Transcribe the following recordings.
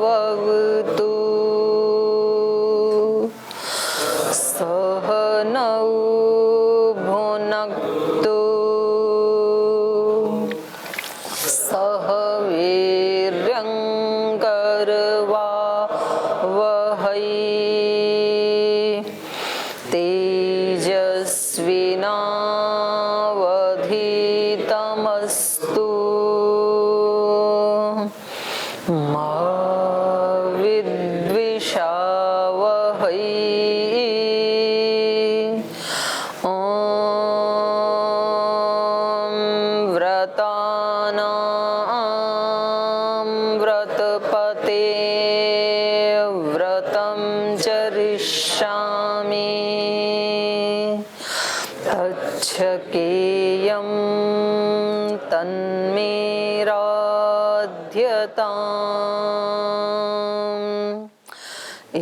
ववतु सहनौ भुनक्तु सह वीर्यं करवावहै तेजस्विनावधीतमस्तु मा विद्विषावहै। ॐ व्रतानां व्रतपते व्रतं चरिष्यामि अच्छकेयं तन्मे राध्यताम्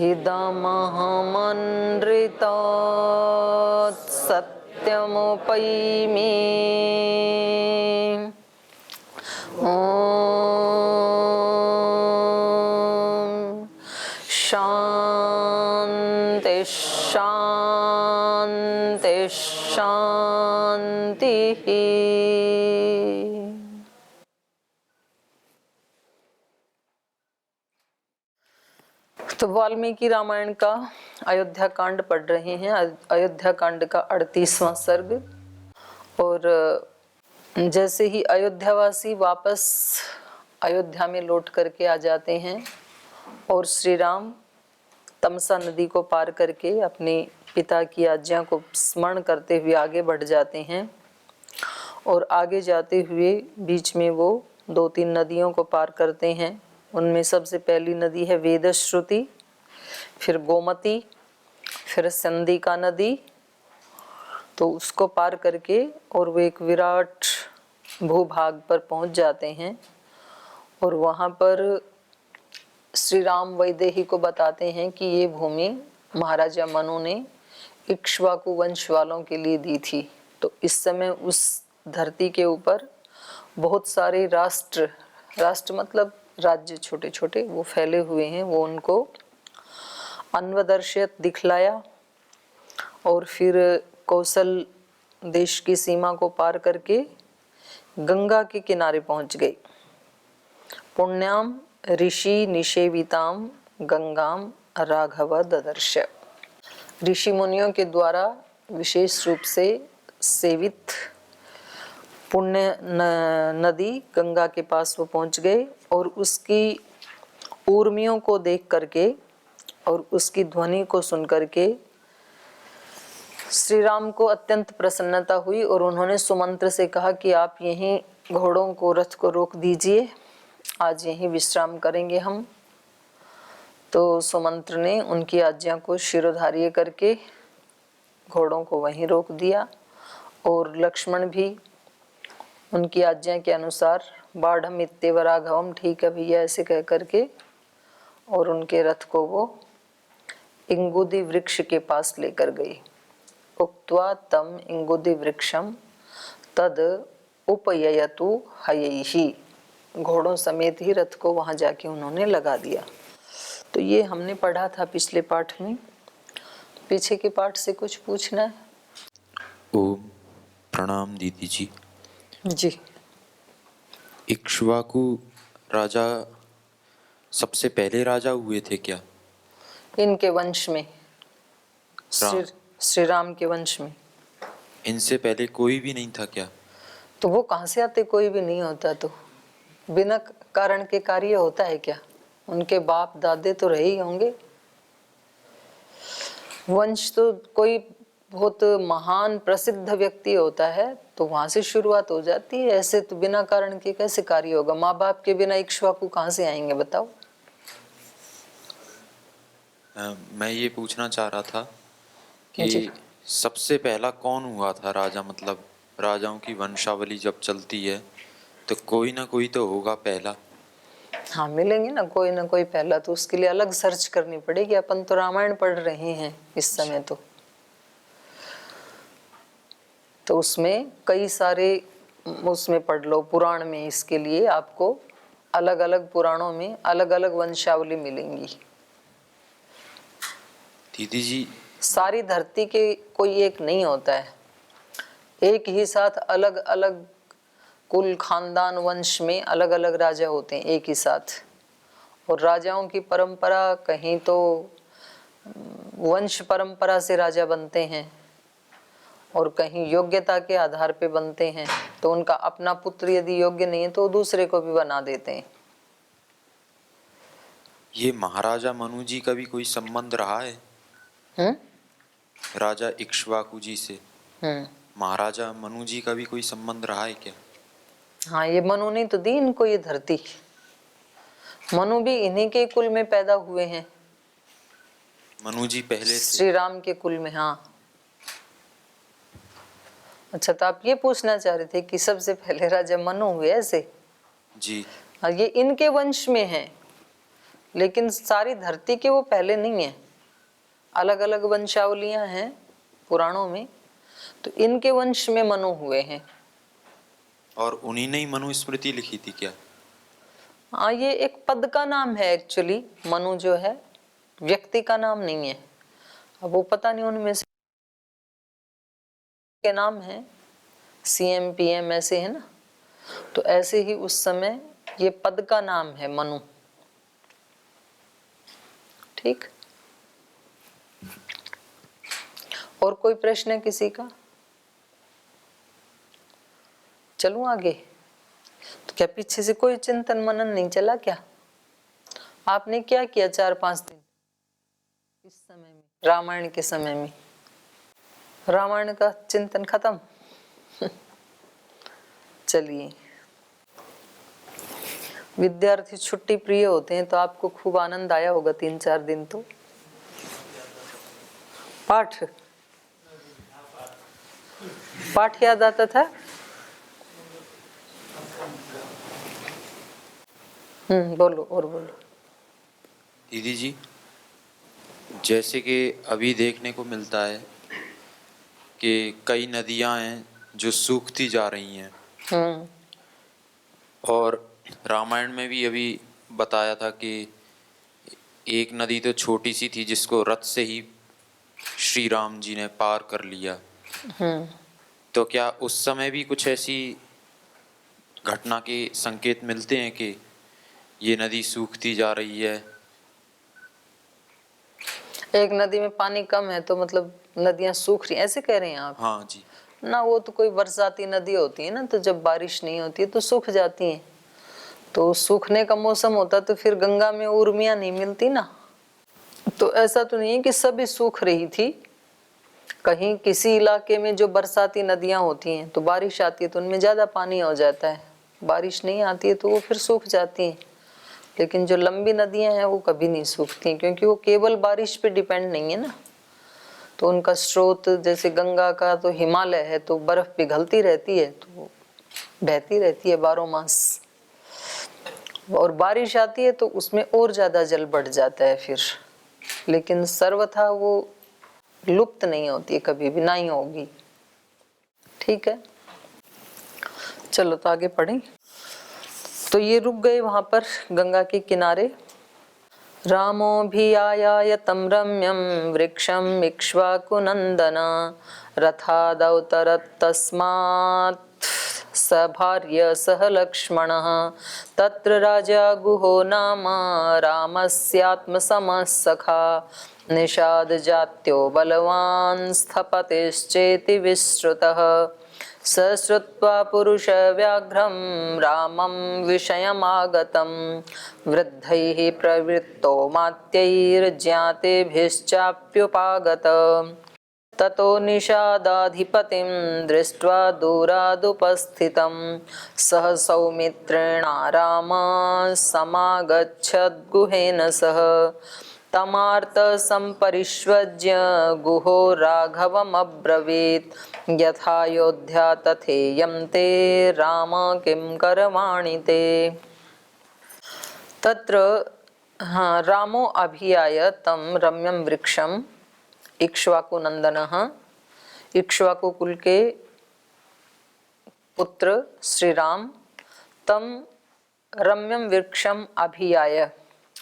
इदमहमनृतात् सत्यमुपैमि। ॐ शान्ति शान्ति शान्तिः। तो वाल्मीकि रामायण का अयोध्या कांड पढ़ रहे हैं। अयोध्या कांड का 38वां सर्ग। और जैसे ही अयोध्यावासी वापस अयोध्या में लौट करके आ जाते हैं और श्री राम तमसा नदी को पार करके अपने पिता की आज्ञा को स्मरण करते हुए आगे बढ़ जाते हैं, और आगे जाते हुए बीच में वो 2-3 नदियों को पार करते हैं। उनमें सबसे पहली नदी है वेदश्रुति, फिर गोमती, फिर संधिका नदी। तो उसको पार करके और वो एक विराट भूभाग पर पहुंच जाते हैं, और वहां पर श्री राम वैदेही को बताते हैं कि ये भूमि महाराजा मनु ने इक्ष्वाकु वंश वालों के लिए दी थी। तो इस समय उस धरती के ऊपर बहुत सारे राष्ट्र मतलब राज्य छोटे छोटे वो फैले हुए हैं। वो उनको अन्वदर्शयत दिखलाया, और फिर कौशल देश की सीमा को पार करके गंगा के किनारे पहुंच गए। पुण्याम ऋषि निषेविताम गंगाम राघव ददर्श। ऋषि मुनियों के द्वारा विशेष रूप से सेवित पुण्य नदी गंगा के पास वो पहुंच गए, और उसकी ऊर्मियों को देख करके और उसकी ध्वनि को सुन करके श्री राम को अत्यंत प्रसन्नता हुई, और उन्होंने सुमंत्र से कहा कि आप यहीं घोड़ों को, रथ को रोक दीजिए, आज यहीं विश्राम करेंगे हम। तो सुमंत्र ने उनकी आज्ञा को शिरोधार्य करके घोड़ों को वहीं रोक दिया, और लक्ष्मण भी उनकी आज्ञा के अनुसार बाढ़ इत्येव राघवम, ठीक है भैया ऐसे कह करके, और उनके रथ को वो इंगुदी वृक्ष के पास लेकर गई। उक्त्वा तम इंगुदी वृक्षम तद उपययतु हयैहि। घोड़ों समेत ही रथ को वहां जाके उन्होंने लगा दिया। तो ये हमने पढ़ा था पिछले पाठ में। पीछे के पाठ से कुछ पूछना है? ओम प्रणाम दीदी जी। जी। इक्ष्वाकु राजा सबसे पहले राजा हुए थे क्या? इनके वंश में, राम। श्री राम के वंश में। इनसे पहले कोई भी नहीं था क्या? तो वो कहाँ से आते? कोई भी नहीं होता तो बिना कारण के कार्य होता है क्या? उनके बाप दादे तो रहे ही होंगे। वंश तो कोई बहुत महान प्रसिद्ध व्यक्ति होता है तो वहां से शुरुआत हो जाती है। ऐसे तो बिना कारण के कैसे कार्य होगा? माँ बाप के बिना इक्ष्वाकु कहाँ से आएंगे बताओ? मैं ये पूछना चाह रहा था जी। कि सबसे पहला कौन हुआ था राजा? मतलब राजाओं की वंशावली जब चलती है तो कोई ना कोई तो होगा पहला। हाँ मिलेंगे ना कोई पहला। तो उसके लिए अलग सर्च करनी पड़ेगी। अपन तो रामायण पढ़ रहे हैं इस समय तो उसमें कई सारे उसमें पढ़ लो पुराण में। इसके लिए आपको अलग अलग पुराणों में अलग अलग वंशावली मिलेंगी। दीदी जी सारी धरती के कोई एक नहीं होता है। एक ही साथ अलग अलग कुल खानदान वंश में अलग अलग राजा होते हैं एक ही साथ। और राजाओं की परंपरा कहीं तो वंश परंपरा से राजा बनते हैं और कहीं योग्यता के आधार पे बनते हैं। तो उनका अपना पुत्र यदि योग्य नहीं है तो दूसरे को भी बना देते हैं। ये महाराजा मनु जी का भी कोई संबंध रहा है? राजा इक्ष्वाकु जी से महाराजा मनु जी का भी कोई संबंध रहा है क्या? हाँ ये मनु ने तो दी इनको ये धरती। मनु भी इन्हीं के कुल में पैदा हुए हैं। मनु जी पहले थे श्री राम के कुल में। हाँ अच्छा, तो आप ये पूछना चाह रहे थे कि सबसे पहले राजा मनु हुए ऐसे? जी। हाँ ये इनके वंश में है लेकिन सारी धरती के वो पहले नहीं है। अलग अलग वंशावलियां हैं पुराणों में। तो इनके वंश में मनु हुए हैं। और उन्हीं ने ही मनुस्मृति लिखी थी क्या? हाँ ये एक पद का नाम है एक्चुअली। मनु जो है व्यक्ति का नाम नहीं है। अब वो पता नहीं उनमें से के नाम है सीएम पीएम ऐसे है ना। तो ऐसे ही उस समय ये पद का नाम है मनु। ठीक। और कोई प्रश्न है किसी का? चलूं आगे? तो क्या पीछे से कोई चिंतन मनन नहीं चला क्या? आपने क्या किया 4-5 दिन इस समय में, रामायण के समय में? रामायण का चिंतन खत्म? चलिए, विद्यार्थी छुट्टी प्रिय होते हैं तो आपको खूब आनंद आया होगा 3-4 दिन। तो पाठ याद आता था? बोलो और बोलो। दीदी जी जैसे कि अभी देखने को मिलता है कि कई नदियां हैं जो सूखती जा रही हैं। और रामायण में भी अभी बताया था कि एक नदी तो छोटी सी थी जिसको रथ से ही श्री राम जी ने पार कर लिया। तो क्या उस समय भी कुछ ऐसी घटना के संकेत मिलते हैं कि ये नदी सूखती जा रही है? एक नदी में पानी कम है तो मतलब नदियां सूख रही ऐसे कह रहे हैं आप? हाँ जी। ना वो तो कोई बरसाती नदी होती है ना, तो जब बारिश नहीं होती है तो सूख जाती है। तो सूखने का मौसम होता तो फिर गंगा में उर्मियां नहीं मिलती ना। तो ऐसा तो नहीं है कि सभी सूख रही थी। कहीं किसी इलाके में जो बरसाती नदियां होती हैं तो बारिश आती है तो उनमें ज्यादा पानी हो जाता है। बारिश नहीं आती है तो वो फिर सूख जाती हैं। लेकिन जो लंबी नदियां हैं वो कभी नहीं सूखती क्योंकि वो केवल बारिश पे डिपेंड नहीं है ना। तो उनका स्रोत जैसे गंगा का तो हिमालय है तो बर्फ पिघलती रहती है तो बहती रहती है 12 मास। और बारिश आती है तो उसमें और ज्यादा जल बढ़ जाता है फिर। लेकिन सर्वथा वो लुप्त नहीं होती है, कभी भी नहीं होगी। ठीक है, चलो तो आगे पढ़ें। तो ये रुक गए वहां पर गंगा के किनारे। रामोऽभियायाय तं रम्यं वृक्षम् इक्ष्वाकुनन्दन रथादौतरत् तस्मात् स भार्य सह लक्ष्मणः तत्र राजा गुहो नाम रामस्यात्मसमः सखा निषाद जात्यो बलवान् स्थपतिश्चेति विश्रुतः स श्रुत्वा पुरुषव्याघ्रं रामं विषयमागतं वृद्धैः प्रवृत्तो मात्यैर्ज्ञातिभिश्चाप्युपागत ततो निषादाधिपतिं दृष्ट्वा दूरादुपस्थितं सह सौमित्रेणा रामः समागच्छद्गुहेन सह तमार्त संपरिष्वज्य गुहो राघवमब्रवीत् यथायोध्या तथेयं ते राम किं करवाणि ते। तत्र रामो अभियाय तं रम्यं वृक्षम इक्ष्वाकुनंदनः, इक्ष्वाकु कुल के पुत्र श्री राम तम रम्यम वृक्षम अभियाय,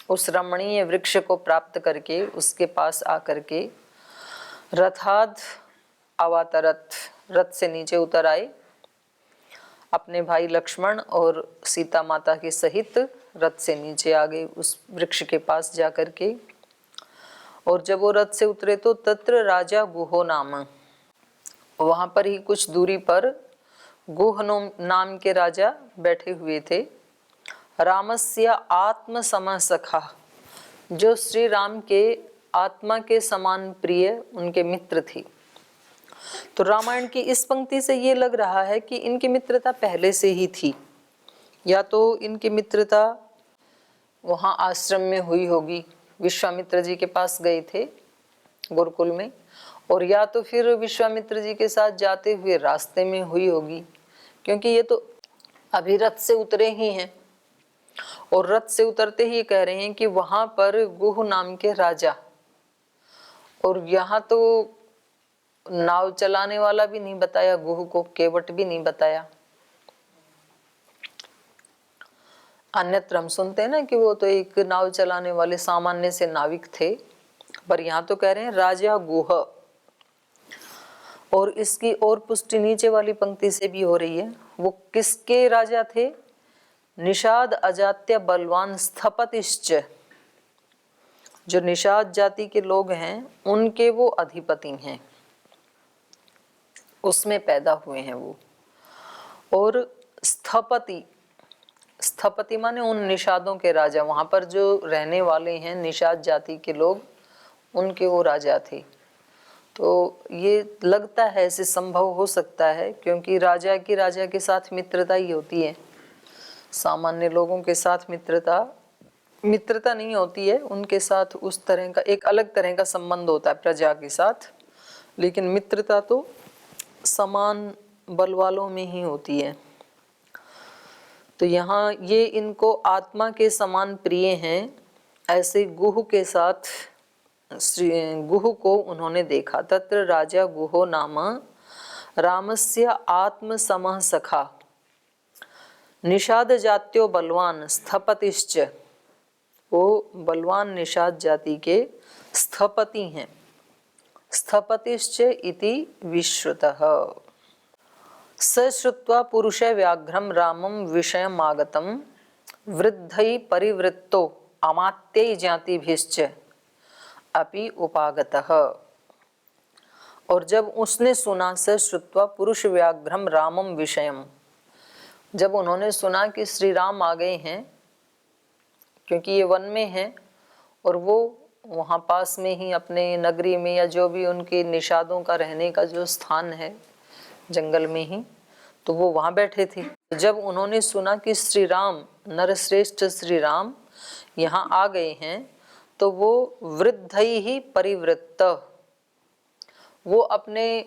उस रमणीय वृक्ष को प्राप्त करके उसके पास आकर के रथाद अवातरत, रथ से नीचे उतर आए, अपने भाई लक्ष्मण और सीता माता के सहित रथ से नीचे आ गए उस वृक्ष के पास जाकर के। और जब वो रथ से उतरे तो तत्र राजा गुहो नाम, वहां पर ही कुछ दूरी पर गुह नाम के राजा बैठे हुए थे। रामस्य आत्म सम सखा, जो श्री राम के आत्मा के समान प्रिय उनके मित्र थी। तो रामायण की इस पंक्ति से ये लग रहा है कि इनकी मित्रता पहले से ही थी, या तो इनकी मित्रता वहाँ आश्रम में हुई होगी, विश्वामित्र जी के पास गए थे गुरुकुल में, और या तो फिर विश्वामित्र जी के साथ जाते हुए रास्ते में हुई होगी, क्योंकि ये तो अभी रथ से उतरे ही हैं। और रथ से उतरते ही कह रहे हैं कि वहां पर गुह नाम के राजा, और यहाँ तो नाव चलाने वाला भी नहीं बताया, गुह को केवट भी नहीं बताया। अन्यत्र हम सुनते हैं ना कि वो तो एक नाव चलाने वाले सामान्य से नाविक थे, पर यहाँ तो कह रहे हैं राजा गुह। और इसकी और पुष्टि नीचे वाली पंक्ति से भी हो रही है। वो किसके राजा थे? निषाद अजात्य बलवान स्थपतिश्च, जो निषाद जाति के लोग हैं उनके वो अधिपति हैं, उसमें पैदा हुए हैं वो। और स्थपति, स्थपति माने उन निषादों के राजा, वहां पर जो रहने वाले हैं निषाद जाति के लोग, उनके वो राजा थे। तो ये लगता है, ऐसे संभव हो सकता है, क्योंकि राजा की राजा के साथ मित्रता ही होती है, सामान्य लोगों के साथ मित्रता नहीं होती है, उनके साथ उस तरह का एक अलग तरह का संबंध होता है प्रजा के साथ, लेकिन मित्रता तो समान बल वालों में ही होती है। तो यहाँ ये इनको आत्मा के समान प्रिय हैं, ऐसे गुह के साथ गुह को उन्होंने देखा। तत्र राजा गुहो नाम रामस्य आत्म समः सखा निषाद जात्यो बलवान स्थपतिश्च, वो बलवान निषाद जाति के स्थपति हैं। स्थपतिश्च इति विश्रुतः। स श्रुत्वा पुरुष व्याघ्रम रामं विषयम् आगतं वृद्धै परिवृत्तो अमात्यै जातिभिश्च अपि उपागतः। और जब उसने सुना, स श्रुत्वा पुरुष व्याघ्रम रामम विषयम, जब उन्होंने सुना कि श्री राम आ गए हैं, क्योंकि ये वन में हैं और वो वहाँ पास में ही अपने नगरी में या जो भी उनके निषादों का रहने का जो स्थान है जंगल में ही, तो वो वहाँ बैठे थे। जब उन्होंने सुना कि श्री राम, नरश्रेष्ठ श्री राम यहाँ आ गए हैं, तो वो वृद्धई ही परिवृत्त, वो अपने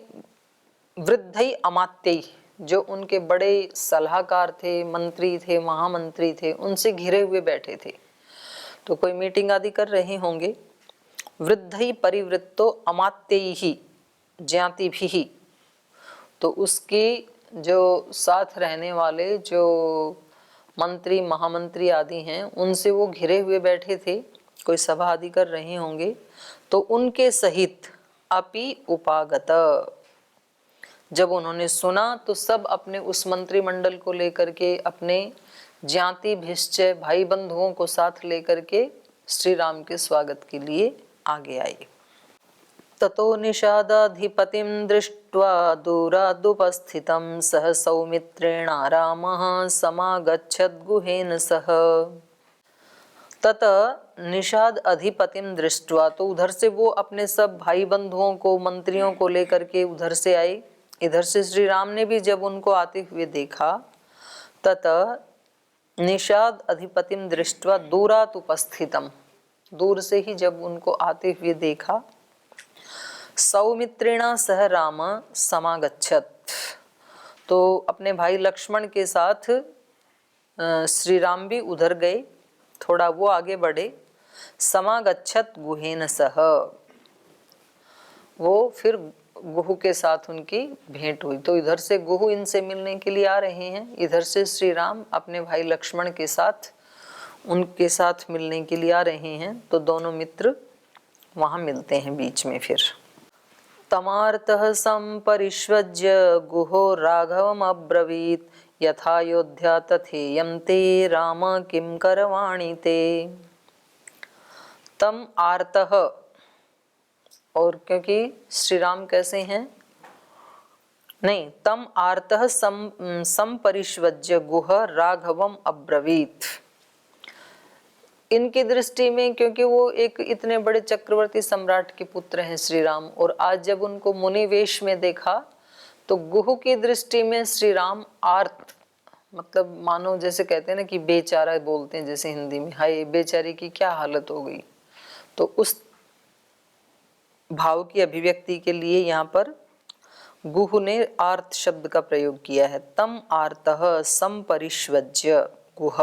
वृद्धई अमात्य, जो उनके बड़े सलाहकार थे, मंत्री थे, महामंत्री थे, उनसे घिरे हुए बैठे थे, तो कोई मीटिंग आदि कर रहे होंगे। वृद्धई परिवृत्तो अमात्य ही ज्ञाति भी, तो उसकी जो साथ रहने वाले जो मंत्री महामंत्री आदि हैं उनसे वो घिरे हुए बैठे थे, कोई सभा आदि कर रहे होंगे, तो उनके सहित अपि उपागत, जब उन्होंने सुना तो सब अपने उस मंत्रिमंडल को लेकर के, अपने ज्ञाति भिश्चय भाई बंधुओं को साथ लेकर के श्री राम के स्वागत के लिए आगे आए। ततो निषादाधिपतिं दृष्ट्वा दूरादुपस्थितं सह सौमित्रेण रामः समागच्छद्गुहेन सह। ततः निषाद अधिपतिम दृष्ट्वा, तो उधर से वो अपने सब भाई बंधुओं को मंत्रियों को लेकर के उधर से आए। इधर से श्री राम ने भी जब उनको आते हुए देखा, ततः निषाद अधिपतिम दृष्ट्वा दूरात उपस्थितम, दूर से ही जब उनको आते हुए देखा, सौमित्रेण सह राम समागच्छत, तो अपने भाई लक्ष्मण के साथ श्री राम भी उधर गए, थोड़ा वो आगे बढ़े। समागच्छत गुहेन सह, वो फिर गुहु के साथ उनकी भेंट हुई। तो इधर से गुहु इनसे मिलने के लिए आ रहे हैं, इधर से श्री राम अपने भाई लक्ष्मण के साथ उनके साथ मिलने के लिए आ रहे हैं। तो दोनों मित्र वहां मिलते हैं बीच में। फिर तमार्तः संपरिष्वज्य गुहो राघवम् अब्रवीत् यथायोध्या तथेयं ते राम किं करवाणि ते। तम आर्तः, और क्योंकि श्री राम कैसे हैं, नहीं, तम आर्तः संपरिष्वज्य गुह राघवम् अब्रवीत्, इनकी दृष्टि में, क्योंकि वो एक इतने बड़े चक्रवर्ती सम्राट के पुत्र हैं श्री राम, और आज जब उनको मुनि वेश में देखा तो गुहु की दृष्टि में श्री राम आर्त, मतलब मानो जैसे कहते हैं ना कि बेचारा बोलते हैं जैसे हिंदी में, हाय बेचारे की क्या हालत हो गई, तो उस भाव की अभिव्यक्ति के लिए यहाँ पर गुहु ने आर्त शब्द का प्रयोग किया है। तम आर्तः संपरिष्वज्य गुह,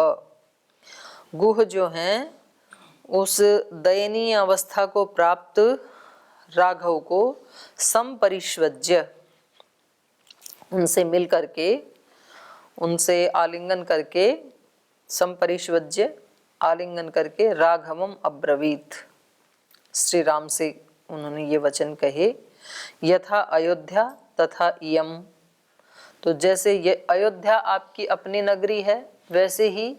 गुह जो हैं उस दयनीय अवस्था को प्राप्त राघव को संपरिष्वज्य, उनसे मिल करके, उनसे आलिंगन करके, संपरिष्वज्य आलिंगन करके राघवम अब्रवीत, श्री राम से उन्होंने ये वचन कहे। यथा अयोध्या तथा इयम, तो जैसे ये अयोध्या आपकी अपनी नगरी है, वैसे ही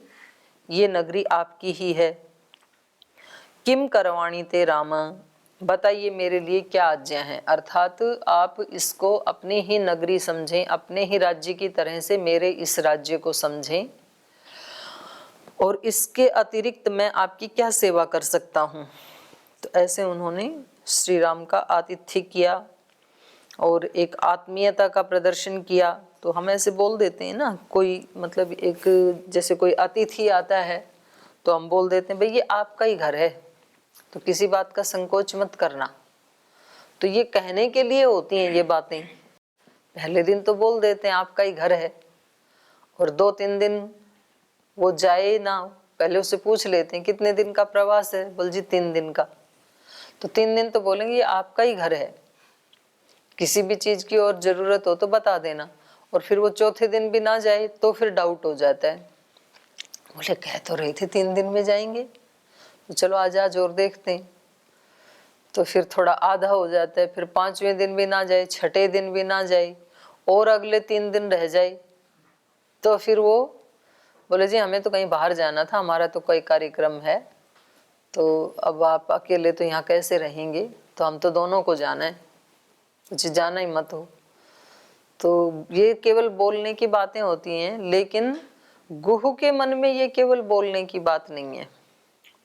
ये नगरी आपकी ही है। किम करवाणी ते राम, बताइए मेरे लिए क्या आज्ञा है, अर्थात आप इसको अपनी ही नगरी समझें, अपने ही राज्य की तरह से मेरे इस राज्य को समझें, और इसके अतिरिक्त मैं आपकी क्या सेवा कर सकता हूँ। तो ऐसे उन्होंने श्री राम का आतिथ्य किया और एक आत्मीयता का प्रदर्शन किया। तो हम ऐसे बोल देते हैं ना, कोई मतलब एक जैसे कोई अतिथि आता है तो हम बोल देते हैं भाई ये आपका ही घर है, तो किसी बात का संकोच मत करना। तो ये कहने के लिए होती हैं ये बातें। पहले दिन तो बोल देते हैं आपका ही घर है, और 2-3 दिन वो जाए ना, पहले उससे पूछ लेते हैं कितने दिन का प्रवास है, बोल जी 3 दिन का। तो 3 दिन तो बोलेंगे ये आपका ही घर है, किसी भी चीज की और जरूरत हो तो बता देना। और फिर वो चौथे दिन भी ना जाए तो फिर डाउट हो जाता है, बोले कह तो रही थी 3 दिन में जाएंगे, तो चलो आज और देखते हैं। तो फिर थोड़ा आधा हो जाता है, फिर 5वें दिन भी ना जाए, 6ठे दिन भी ना जाए, और अगले 3 दिन रह जाए, तो फिर वो बोले जी हमें तो कहीं बाहर जाना था, हमारा तो कोई कार्यक्रम है, तो अब आप अकेले तो यहाँ कैसे रहेंगे, तो हम तो दोनों को जाना है, कुछ जाना ही मत हो। तो ये केवल बोलने की बातें होती हैं, लेकिन गुहु के मन में ये केवल बोलने की बात नहीं है,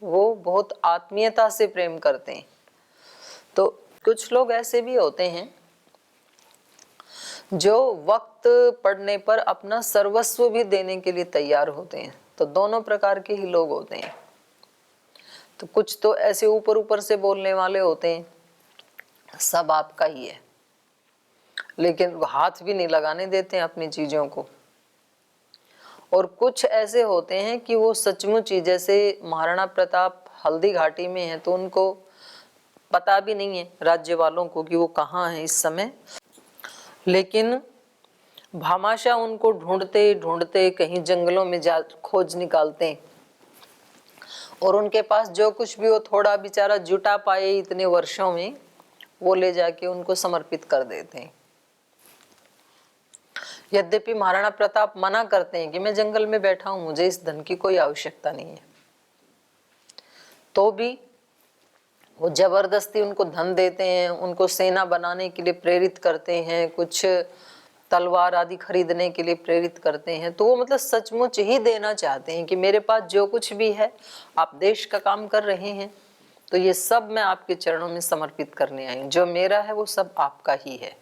वो बहुत आत्मीयता से प्रेम करते हैं। तो कुछ लोग ऐसे भी होते हैं जो वक्त पड़ने पर अपना सर्वस्व भी देने के लिए तैयार होते हैं। तो दोनों प्रकार के ही लोग होते हैं। तो कुछ तो ऐसे ऊपर ऊपर से बोलने वाले होते हैं, सब आपका ही है, लेकिन हाथ भी नहीं लगाने देते हैं अपनी चीजों को। और कुछ ऐसे होते हैं कि वो सचमुच ही, जैसे महाराणा प्रताप हल्दी घाटी में है, तो उनको पता भी नहीं है राज्य वालों को कि वो कहाँ है इस समय, लेकिन भामाशाह उनको ढूंढते ढूंढते कहीं जंगलों में जा खोज निकालते हैं और उनके पास जो कुछ भी वो थोड़ा बेचारा जुटा पाए इतने वर्षों में, वो ले जाके उनको समर्पित कर देते हैं। यद्यपि महाराणा प्रताप मना करते हैं कि मैं जंगल में बैठा हूं, मुझे इस धन की कोई आवश्यकता नहीं है, तो भी वो जबरदस्ती उनको धन देते हैं, उनको सेना बनाने के लिए प्रेरित करते हैं, कुछ तलवार आदि खरीदने के लिए प्रेरित करते हैं। तो वो मतलब सचमुच ही देना चाहते हैं कि मेरे पास जो कुछ भी है, आप देश का काम कर रहे हैं तो ये सब मैं आपके चरणों में समर्पित करने आई हूँ, जो मेरा है वो सब आपका ही है।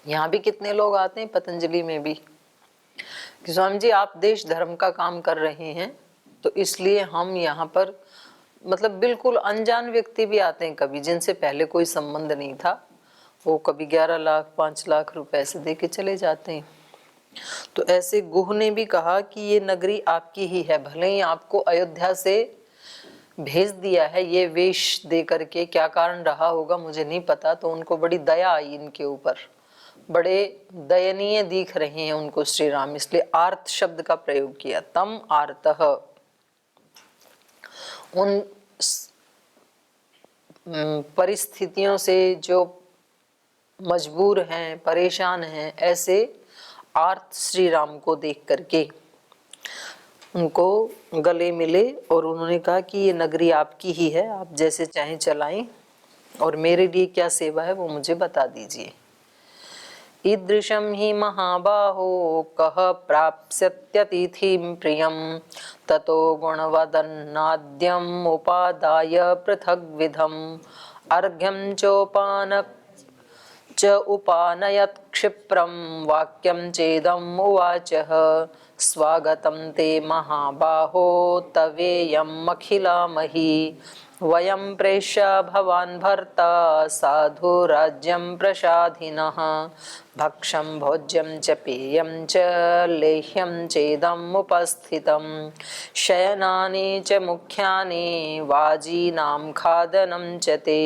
यहाँ भी कितने लोग आते हैं, पतंजलि में भी, कि स्वामी जी आप देश धर्म का काम कर रहे हैं तो इसलिए हम यहाँ पर, मतलब बिल्कुल अनजान व्यक्ति भी आते हैं कभी, जिनसे पहले कोई संबंध नहीं था, वो कभी 11 लाख 5 लाख रुपए ऐसे दे के चले जाते हैं। तो ऐसे गुह ने भी कहा कि ये नगरी आपकी ही है, भले ही आपको अयोध्या से भेज दिया है ये वेश दे करके, क्या कारण रहा होगा मुझे नहीं पता, तो उनको बड़ी दया आई इनके ऊपर, बड़े दयनीय दिख रहे हैं उनको श्री राम, इसलिए आर्त शब्द का प्रयोग किया। तम आर्तः, उन परिस्थितियों से जो मजबूर हैं, परेशान हैं, ऐसे आर्त श्री राम को देख करके उनको गले मिले और उन्होंने कहा कि ये नगरी आपकी ही है, आप जैसे चाहें चलाएं और मेरे लिए क्या सेवा है वो मुझे बता दीजिए। ईदृशं हि महाबाहो कः प्राप्स्यत्यतिथिं प्रियं ततो गुणवदन्नाद्यम् उपादाय पृथग्विधम् अर्घ्यं च उपानयत् क्षिप्रं वाक्यं चेदम् उवाचः स्वागतं ते महाबाहो तवेयम् अखिलामहि वयं प्रेष्य भवान् भर्ता साधु राज्यं प्रसाधिनः भक्षं भोज्यं च पेयं च लेह्यं चेदम् उपस्थितं शयनानि च मुख्यानि वाजीनां खादनं च ते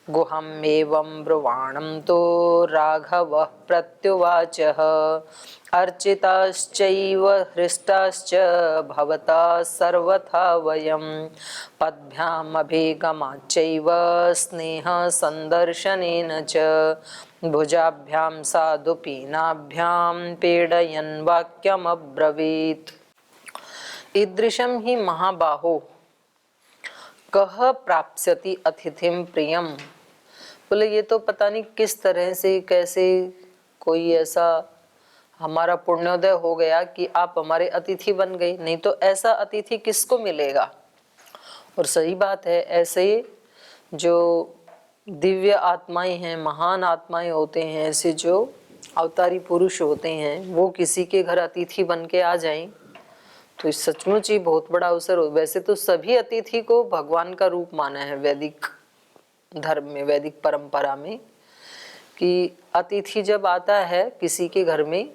गुहम् एवं ब्रुवाणं तो राघवः प्रत्युवाचः अर्चिताश्चैव हृष्टाश्च भवता सर्वथा वयं पद्भ्याम् अभिगमाच्चैव स्नेहसन्दर्शनेन च भुजाभ्यां साधुपीनाभ्यां पीडयन् वाक्यमब्रवीत्। ईदृशं हि महाबाहो कः प्राप्स्यति अतिथिं प्रियम। बोले ये तो पता नहीं किस तरह से कैसे कोई ऐसा हमारा पुण्योदय हो गया कि आप हमारे अतिथि बन गए, नहीं तो ऐसा अतिथि किसको मिलेगा। और सही बात है, ऐसे जो दिव्य आत्माएं हैं, महान आत्माएं होते हैं, ऐसे जो अवतारी पुरुष होते हैं, वो किसी के घर अतिथि बन के आ जाएं तो सचमुच ही बहुत बड़ा अवसर हो। वैसे तो सभी अतिथि को भगवान का रूप माना है वैदिक धर्म में, वैदिक परंपरा में, कि अतिथि जब आता है किसी के घर में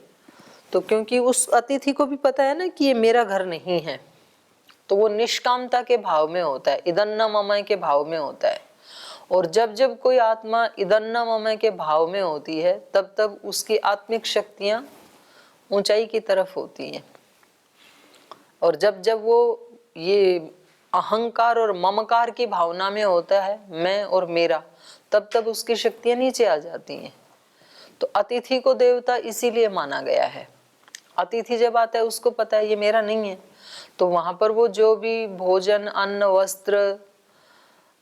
तो क्योंकि उस अतिथि को भी पता है ना कि ये मेरा घर नहीं है, तो वो निष्कामता के भाव में होता है, इदन्ना ममय के भाव में होता है। और जब जब कोई आत्मा इदन्ना ममय के भाव में होती है तब तब उसकी आत्मिक शक्तियां ऊंचाई की तरफ होती हैं। और जब जब वो ये अहंकार और ममकार की भावना में होता है, मैं और मेरा, तब तब उसकी शक्तियां नीचे आ जाती हैं। तो अतिथि को देवता इसीलिए माना गया है। अतिथि जब आता है उसको पता है ये मेरा नहीं है, तो वहां पर वो जो भी भोजन, अन्न, वस्त्र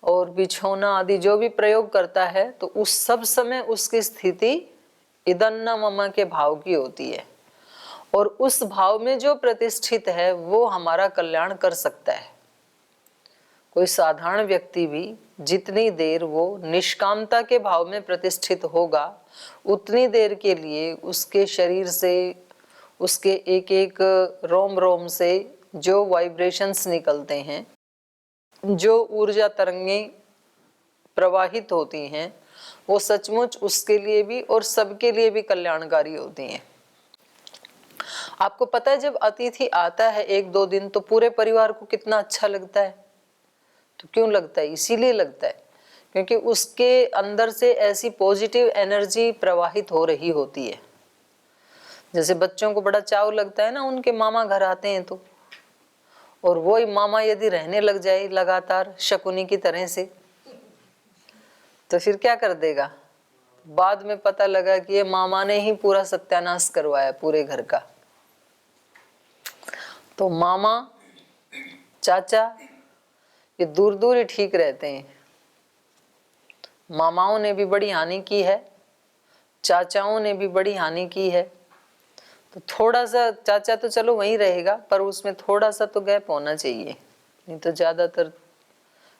और बिछौना आदि जो भी प्रयोग करता है, तो उस सब समय उसकी स्थिति इदन्ना मम के भाव की होती है। और उस भाव में जो प्रतिष्ठित है वो हमारा कल्याण कर सकता है। कोई साधारण व्यक्ति भी जितनी देर वो निष्कामता के भाव में प्रतिष्ठित होगा, उतनी देर के लिए उसके शरीर से, उसके एक एक रोम रोम से जो वाइब्रेशंस निकलते हैं, जो ऊर्जा तरंगें प्रवाहित होती हैं, वो सचमुच उसके लिए भी और सबके लिए भी कल्याणकारी होती हैं। आपको पता है जब अतिथि आता है 1-2 दिन तो पूरे परिवार को कितना अच्छा लगता है। तो क्यों लगता है? इसीलिए लगता है क्योंकि उसके अंदर से ऐसी पॉजिटिव एनर्जी प्रवाहित हो रही होती है। जैसे बच्चों को बड़ा चाव लगता है ना उनके मामा घर आते हैं तो, और वही मामा यदि रहने लग जाए लगातार शकुनी की तरह से, तो फिर क्या कर देगा? बाद में पता लगा कि ये मामा ने ही पूरा सत्यानाश करवाया पूरे घर का। तो मामा चाचा ये दूर दूर ही ठीक रहते हैं। मामाओं ने भी बड़ी हानि की है, चाचाओं ने भी बड़ी हानि की है। तो थोड़ा सा, चाचा तो चलो वहीं रहेगा पर उसमें थोड़ा सा तो गैप होना चाहिए, नहीं तो ज्यादातर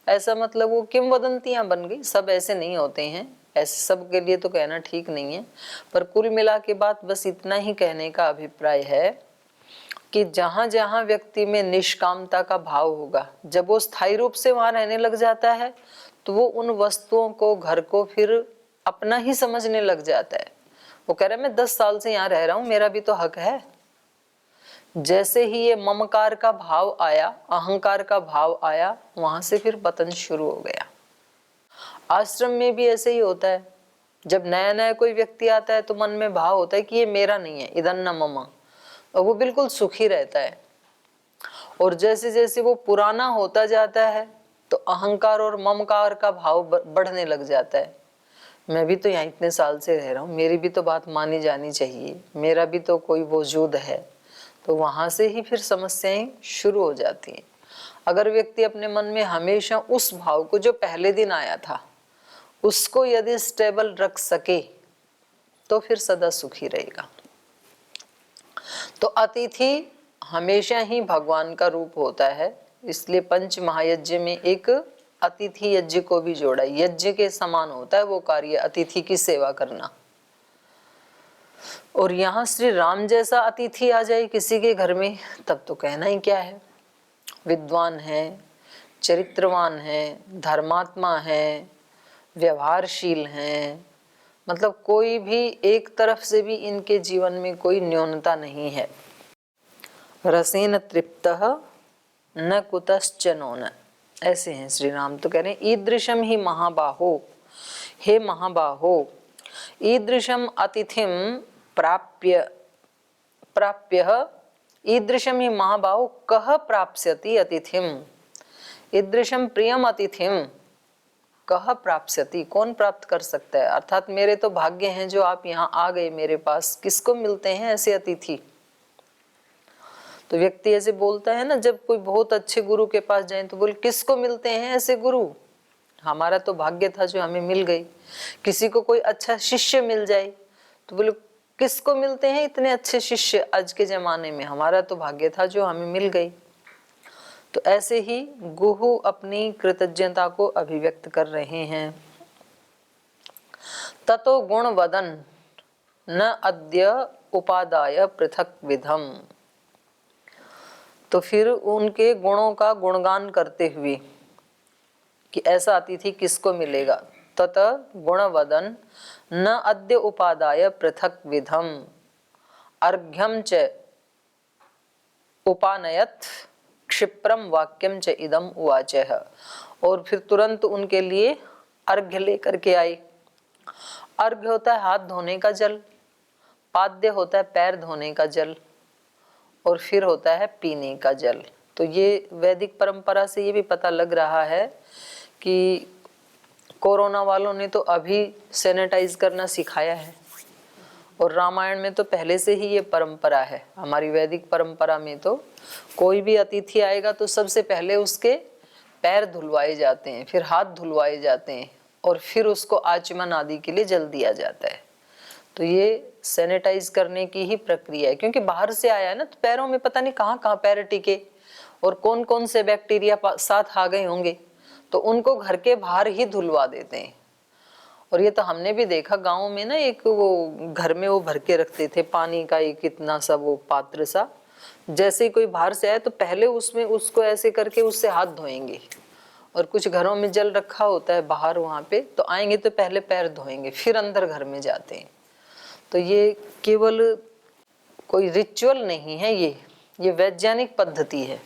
ऐसा मतलब वो किंवदंतियां बन गई। सब ऐसे नहीं होते हैं, ऐसे सब के लिए तो कहना ठीक नहीं है, पर कुल मिला के बात बस इतना ही कहने का अभिप्राय है कि जहां जहां व्यक्ति में निष्कामता का भाव होगा, जब वो स्थायी रूप से वहां रहने लग जाता है तो वो उन वस्तुओं को, घर को फिर अपना ही समझने लग जाता है। वो कह रहा है मैं 10 साल से यहाँ रह रहा हूं, मेरा भी तो हक है। जैसे ही ये ममकार का भाव आया, अहंकार का भाव आया, वहां से फिर पतन शुरू हो गया। आश्रम में भी ऐसे ही होता है। जब नया नया कोई व्यक्ति आता है तो मन में भाव होता है कि ये मेरा नहीं है, इदन्न मम, और वो बिल्कुल सुखी रहता है। और जैसे जैसे वो पुराना होता जाता है तो अहंकार और ममकार का भाव बढ़ने लग जाता है। मैं भी तो यहाँ इतने साल से रह रहा हूँ, मेरी भी तो बात मानी जानी चाहिए, मेरा भी तो कोई वजूद है। तो वहां से ही फिर समस्याएं शुरू हो जाती हैं। अगर व्यक्ति अपने मन में हमेशा उस भाव को जो पहले दिन आया था उसको यदि स्टेबल रख सके तो फिर सदा सुखी रहेगा। तो अतिथि हमेशा ही भगवान का रूप होता है, इसलिए पंच महायज्ञ में एक अतिथि यज्ञ को भी जोड़ा। यज्ञ के समान होता है वो कार्य, अतिथि की सेवा करना। और यहाँ श्री राम जैसा अतिथि आ जाए किसी के घर में, तब तो कहना ही क्या है। विद्वान है, चरित्रवान है, धर्मात्मा है, व्यवहारशील है, मतलब कोई भी एक तरफ से भी इनके जीवन में कोई न्यूनता नहीं है। रसेन तृप्तः न कुतश्चनो न, ऐसे हैं श्री राम। तो कह रहे हैं ईदृशम ही महाबाहो, हे महाबाहो, ईदृशम अतिथिम प्राप्य ईदृशम ही महाबाहो कह प्राप्स्यति अतिथिम, ईदृशम प्रियम अतिथिम कह प्राप्स्यति, कौन प्राप्त कर सकता है। अर्थात मेरे तो भाग्य हैं जो आप यहाँ आ गए मेरे पास, किसको मिलते हैं ऐसे अतिथि। तो व्यक्ति ऐसे बोलता है ना, जब कोई बहुत अच्छे गुरु के पास जाए तो बोल किसको मिलते हैं ऐसे गुरु, हमारा तो भाग्य था जो हमें मिल गई। किसी को कोई अच्छा शिष्य मिल जाए तो बोले किसको मिलते हैं इतने अच्छे शिष्य आज के जमाने में, हमारा तो भाग्य था जो हमें मिल गई। तो ऐसे ही गुहु अपनी कृतज्ञता को अभिव्यक्त कर रहे हैं। ततो गुण वदन न अद्य उपादाय पृथक विधम, तो फिर उनके गुणों का गुणगान करते हुए कि ऐसा अतिथि किसको मिलेगा। तत गुणवदन न अद्य उपादाय पृथक विधम अर्घ्यम च उपानयत क्षिप्रम वाक्यम च इदम उवाचः, और फिर तुरंत उनके लिए अर्घ्य लेकर के आई। अर्घ्य होता है हाथ धोने का जल, पाद्य होता है पैर धोने का जल, और फिर होता है पीने का जल। तो ये वैदिक परंपरा से ये भी पता लग रहा है कि कोरोना वालों ने तो अभी सैनिटाइज करना सिखाया है, और रामायण में तो पहले से ही ये परंपरा है। हमारी वैदिक परंपरा में तो कोई भी अतिथि आएगा तो सबसे पहले उसके पैर धुलवाए जाते हैं, फिर हाथ धुलवाए जाते हैं, और फिर उसको आचमन आदि के लिए जल दिया जाता है। तो ये सैनिटाइज करने की ही प्रक्रिया है, क्योंकि बाहर से आया है ना, तो पैरों में पता नहीं कहाँ कहाँ पैर टिके और कौन कौन से बैक्टीरिया साथ आ गए होंगे, तो उनको घर के बाहर ही धुलवा देते हैं। और ये तो हमने भी देखा गाँव में ना, एक वो घर में वो भर के रखते थे पानी का एक इतना सा वो पात्र सा, जैसे ही कोई बाहर से आए तो पहले उसमें उसको ऐसे करके उससे हाथ धोएंगे। और कुछ घरों में जल रखा होता है बाहर, वहाँ पे तो आएंगे तो पहले पैर धोएंगे फिर अंदर घर में जाते हैं। तो ये केवल कोई रिचुअल नहीं है, ये वैज्ञानिक पद्धति है।